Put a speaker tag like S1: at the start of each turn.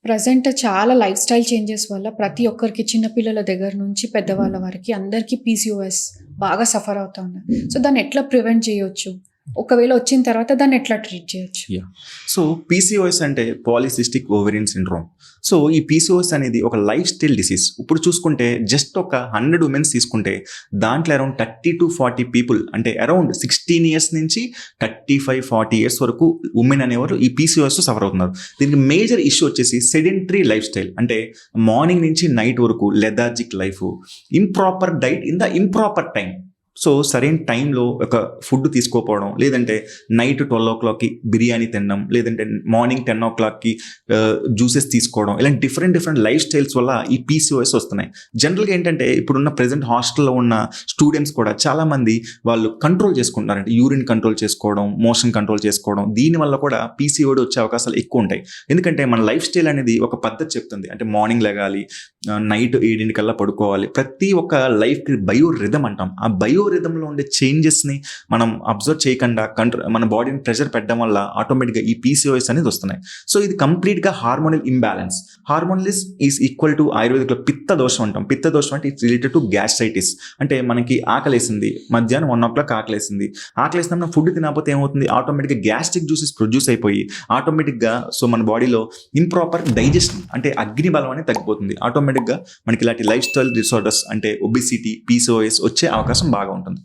S1: Present చాలా life style changes వల్ల ప్రతి ఒక్కరికి చిన్న పిల్లల దగ్గర నుంచి పెద్దవాళ్ళ వరకి అందరికీ పీసీఓఎస్ బాగా సఫర్ అవుతా ఉన్నారు. సో దాన్ని ఎట్లా ప్రివెంట్ చేయొచ్చు? ఒకవేళ వచ్చిన తర్వాత దాన్ని ఎట్లా ట్రీట్ చేయొచ్చు?
S2: యా సో పీసీఓఎస్ అంటే పాలిసిస్టిక్ ఓవేరియన్ సిండ్రోమ్. సో ఈ పీసీఓఎస్ అనేది ఒక లైఫ్ స్టైల్ డిసీజ్. ఇప్పుడు చూసుకుంటే జస్ట్ ఒక 100 ఉమెన్స్ తీసుకుంటే దాంట్లో అరౌండ్ 30 to 40 పీపుల్, అంటే అరౌండ్ 16 years నుంచి 35-40 years వరకు ఉమెన్ అనేవారు ఈ పీసీఓఎస్ సఫర్ అవుతున్నారు. దీనికి మేజర్ ఇష్యూ వచ్చేసి సెడెంటరీ లైఫ్ స్టైల్, అంటే మార్నింగ్ నుంచి నైట్ వరకు lethargic life, improper diet in the improper time. So సరైన టైంలో ఒక ఫుడ్ తీసుకోకపోవడం, లేదంటే నైట్ 12 o'clockకి బిర్యానీ తినడం, లేదంటే మార్నింగ్ 10 o'clockకి జ్యూసెస్ తీసుకోవడం, ఇలాంటి డిఫరెంట్ లైఫ్ స్టైల్స్ వల్ల ఈ పీసీఓఎస్ వస్తున్నాయి. జనరల్గా ఏంటంటే ఇప్పుడున్న ప్రెజెంట్ హాస్టల్లో ఉన్న స్టూడెంట్స్ కూడా చాలామంది వాళ్ళు కంట్రోల్ చేసుకుంటున్నారు, అంటే యూరిన్ కంట్రోల్ చేసుకోవడం, మోషన్ కంట్రోల్ చేసుకోవడం. దీనివల్ల కూడా పీసీఓడి వచ్చే అవకాశాలు ఎక్కువ ఉంటాయి. ఎందుకంటే మన లైఫ్ స్టైల్ అనేది ఒక పద్ధతి చెప్తుంది, అంటే మార్నింగ్ లెగాలి, నైట్ 7 పడుకోవాలి. ప్రతి ఒక్క లైఫ్కి బయో రిథమ్ అంటాం. ఆ బయో రిథంలో ఉండే చేంజెస్ని మనం అబ్జర్వ్ చేయకుండా మన బాడీని ప్రెషర్ పెట్టడం వల్ల ఆటోమేటిక్గా ఈ పీసీఓఎస్ అనేది వస్తున్నాయి. సో ఇది కంప్లీట్గా hormonal imbalance. Hormonal is equal to ఆయుర్వేదిక్లో పిత్త దోషం అంటాం. పిత్త దోషం అంటే ఇట్స్ రిలేటెడ్ టు గ్యాస్ట్రైటిస్. అంటే మనకి ఆకలేసింది, మధ్యాహ్నం 1 o'clock ఆకలేసినప్పుడు ఫుడ్ తినకపోతే ఏమవుతుంది, ఆటోమేటిక్గా గ్యాస్ట్రిక్ జ్యూసెస్ ప్రొడ్యూస్ అయిపోయి ఆటోమేటిక్గా సో మన బాడీలో ఇంప్రాపర్ డైజెషన్, అంటే అగ్ని బలం అనేది తగ్గిపోతుంది. ఆటోమేటిక్గా మనకి ఇలాంటి లైఫ్ స్టైల్ డిసార్డర్స్ అంటే ఒబిసిటీ, పీసీఓఎస్ వచ్చే అవకాశం బాగా ఉంటుంది.